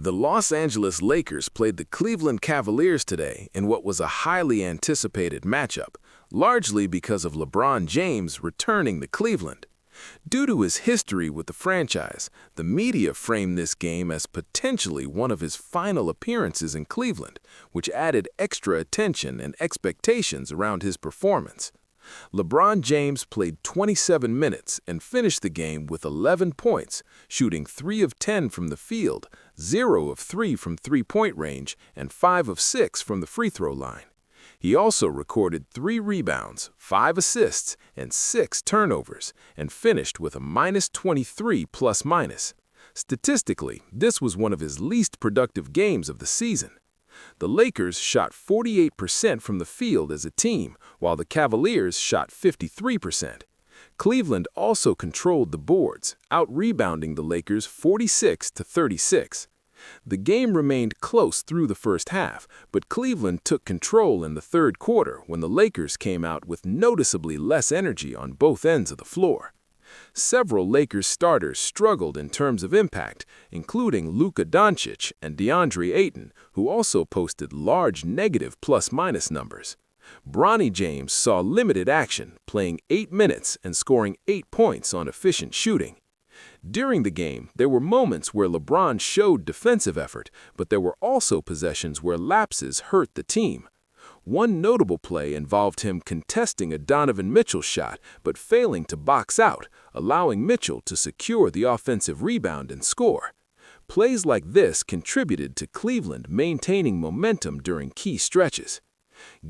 The Los Angeles Lakers played the Cleveland Cavaliers today in what was a highly anticipated matchup, largely because of LeBron James returning to Cleveland. Due to his history with the franchise, the media framed this game as potentially one of his final appearances in Cleveland, which added extra attention and expectations around his performance. LeBron James played 27 minutes and finished the game with 11 points, shooting 3 of 10 from the field, 0 of 3 from three-point range, and 5 of 6 from the free throw line. He also recorded 3 rebounds, 5 assists, and 6 turnovers, and finished with a -23 plus-minus. Statistically, this was one of his least productive games of the season. The Lakers shot 48% from the field as a team, while the Cavaliers shot 53%. Cleveland also controlled the boards, out-rebounding the Lakers 46-36. The game remained close through the first half, but Cleveland took control in the third quarter when the Lakers came out with noticeably less energy on both ends of the floor. Several Lakers starters struggled in terms of impact, including Luka Doncic and DeAndre Ayton, who also posted large negative plus-minus numbers. Bronny James saw limited action, playing 8 minutes and scoring 8 points on efficient shooting. During the game, there were moments where LeBron showed defensive effort, but there were also possessions where lapses hurt the team. One notable play involved him contesting a Donovan Mitchell shot but failing to box out, allowing Mitchell to secure the offensive rebound and score. Plays like this contributed to Cleveland maintaining momentum during key stretches.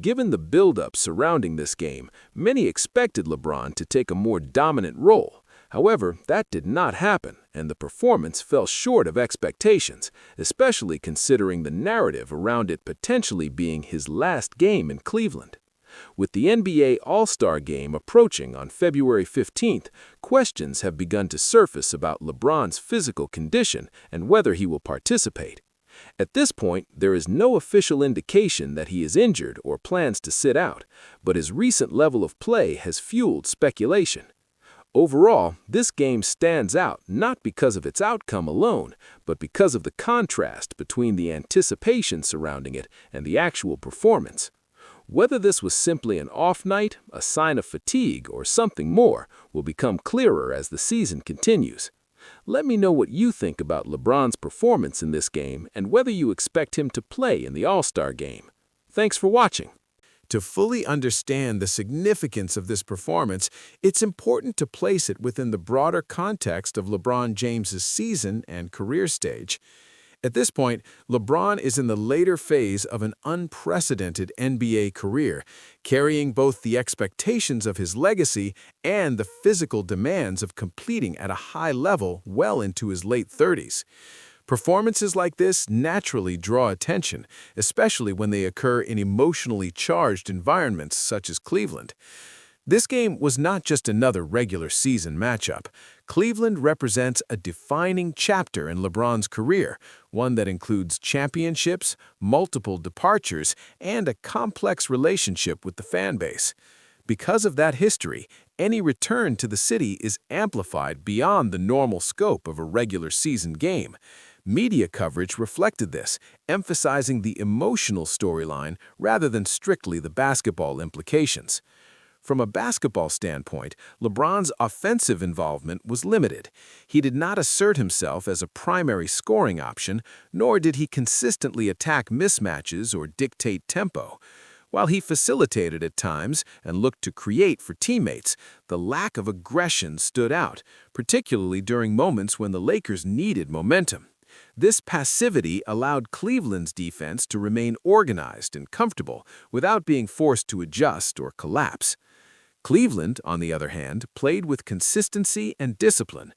Given the build-up surrounding this game, many expected LeBron to take a more dominant role. However, that did not happen, and the performance fell short of expectations, especially considering the narrative around it potentially being his last game in Cleveland. With the NBA All-Star Game approaching on February 15th, questions have begun to surface about LeBron's physical condition and whether he will participate. At this point, there is no official indication that he is injured or plans to sit out, but his recent level of play has fueled speculation. Overall, this game stands out not because of its outcome alone, but because of the contrast between the anticipation surrounding it and the actual performance. Whether this was simply an off night, a sign of fatigue, or something more will become clearer as the season continues. Let me know what you think about LeBron's performance in this game and whether you expect him to play in the All-Star Game. Thanks for watching. To fully understand the significance of this performance, it's important to place it within the broader context of LeBron James's season and career stage. At this point, LeBron is in the later phase of an unprecedented NBA career, carrying both the expectations of his legacy and the physical demands of competing at a high level well into his late 30s. Performances like this naturally draw attention, especially when they occur in emotionally charged environments such as Cleveland. This game was not just another regular season matchup. Cleveland represents a defining chapter in LeBron's career, one that includes championships, multiple departures, and a complex relationship with the fan base. Because of that history, any return to the city is amplified beyond the normal scope of a regular season game. Media coverage reflected this, emphasizing the emotional storyline rather than strictly the basketball implications. From a basketball standpoint, LeBron's offensive involvement was limited. He did not assert himself as a primary scoring option, nor did he consistently attack mismatches or dictate tempo. While he facilitated at times and looked to create for teammates, the lack of aggression stood out, particularly during moments when the Lakers needed momentum. This passivity allowed Cleveland's defense to remain organized and comfortable without being forced to adjust or collapse. Cleveland, on the other hand, played with consistency and discipline.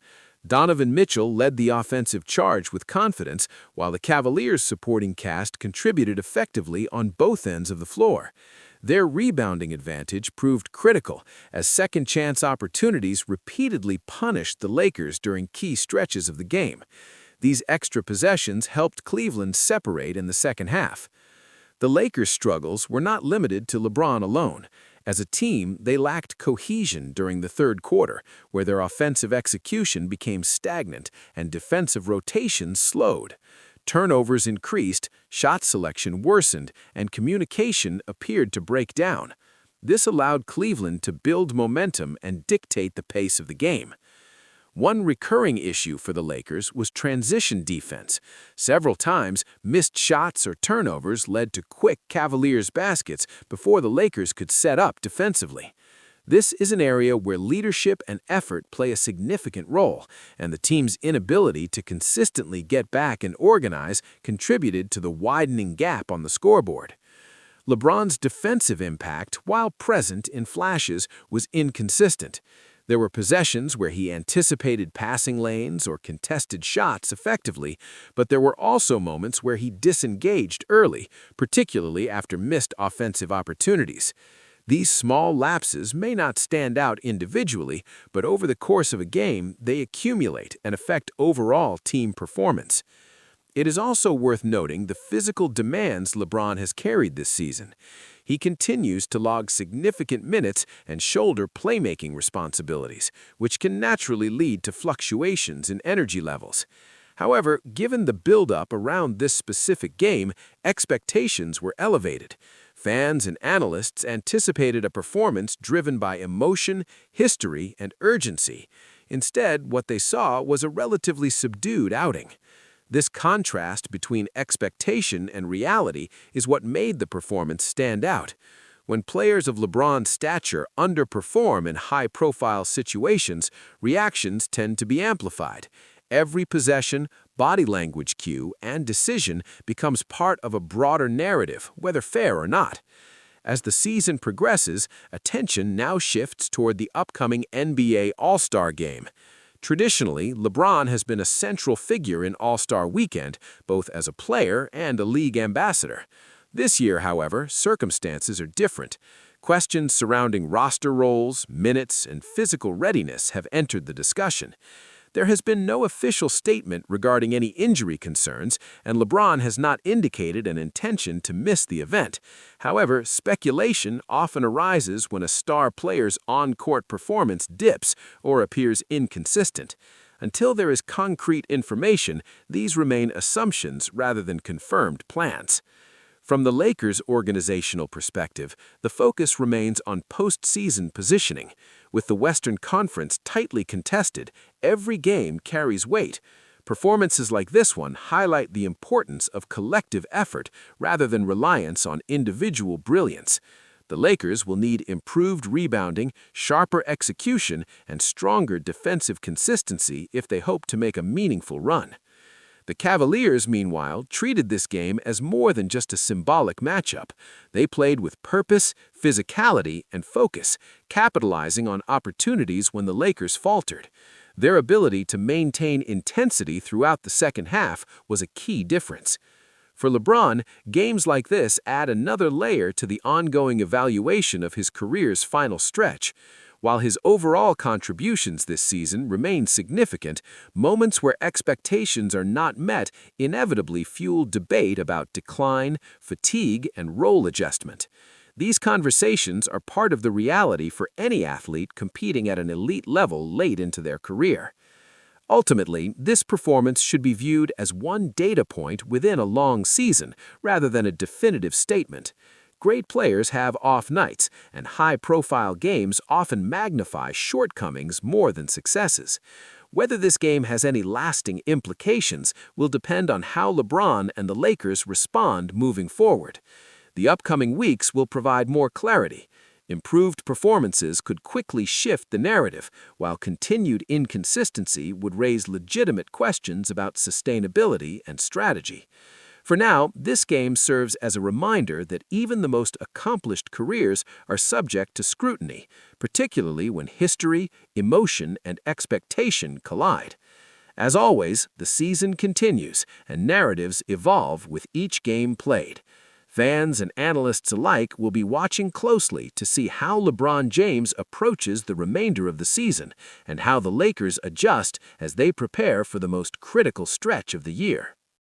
Donovan Mitchell led the offensive charge with confidence, while the Cavaliers' supporting cast contributed effectively on both ends of the floor. Their rebounding advantage proved critical, as second-chance opportunities repeatedly punished the Lakers during key stretches of the game. These extra possessions helped Cleveland separate in the second half. The Lakers' struggles were not limited to LeBron alone. As a team, they lacked cohesion during the third quarter, where their offensive execution became stagnant and defensive rotations slowed. Turnovers increased, shot selection worsened, and communication appeared to break down. This allowed Cleveland to build momentum and dictate the pace of the game. One recurring issue for the Lakers was transition defense. Several times, missed shots or turnovers led to quick Cavaliers baskets before the Lakers could set up defensively. This is an area where leadership and effort play a significant role, and the team's inability to consistently get back and organize contributed to the widening gap on the scoreboard. LeBron's defensive impact, while present in flashes, was inconsistent. There were possessions where he anticipated passing lanes or contested shots effectively, but there were also moments where he disengaged early, particularly after missed offensive opportunities. These small lapses may not stand out individually, but over the course of a game, they accumulate and affect overall team performance. It is also worth noting the physical demands LeBron has carried this season. He continues to log significant minutes and shoulder playmaking responsibilities, which can naturally lead to fluctuations in energy levels. However, given the build-up around this specific game, expectations were elevated. Fans and analysts anticipated a performance driven by emotion, history, and urgency. Instead, what they saw was a relatively subdued outing. This contrast between expectation and reality is what made the performance stand out. When players of LeBron's stature underperform in high-profile situations, reactions tend to be amplified. Every possession, body language cue, and decision becomes part of a broader narrative, whether fair or not. As the season progresses, attention now shifts toward the upcoming NBA All-Star Game. Traditionally, LeBron has been a central figure in All-Star Weekend, both as a player and a league ambassador. This year, however, circumstances are different. Questions surrounding roster roles, minutes, and physical readiness have entered the discussion. There has been no official statement regarding any injury concerns, and LeBron has not indicated an intention to miss the event. However, speculation often arises when a star player's on-court performance dips or appears inconsistent. Until there is concrete information, these remain assumptions rather than confirmed plans. From the Lakers' organizational perspective, the focus remains on postseason positioning. With the Western Conference tightly contested, every game carries weight. Performances like this one highlight the importance of collective effort rather than reliance on individual brilliance. The Lakers will need improved rebounding, sharper execution, and stronger defensive consistency if they hope to make a meaningful run. The Cavaliers, meanwhile, treated this game as more than just a symbolic matchup. They played with purpose, physicality, and focus, capitalizing on opportunities when the Lakers faltered. Their ability to maintain intensity throughout the second half was a key difference. For LeBron, games like this add another layer to the ongoing evaluation of his career's final stretch. While his overall contributions this season remain significant, moments where expectations are not met inevitably fuel debate about decline, fatigue, and role adjustment. These conversations are part of the reality for any athlete competing at an elite level late into their career. Ultimately, this performance should be viewed as one data point within a long season rather than a definitive statement. Great players have off nights, and high-profile games often magnify shortcomings more than successes. Whether this game has any lasting implications will depend on how LeBron and the Lakers respond moving forward. The upcoming weeks will provide more clarity. Improved performances could quickly shift the narrative, while continued inconsistency would raise legitimate questions about sustainability and strategy. For now, this game serves as a reminder that even the most accomplished careers are subject to scrutiny, particularly when history, emotion, and expectation collide. As always, the season continues, and narratives evolve with each game played. Fans and analysts alike will be watching closely to see how LeBron James approaches the remainder of the season and how the Lakers adjust as they prepare for the most critical stretch of the year.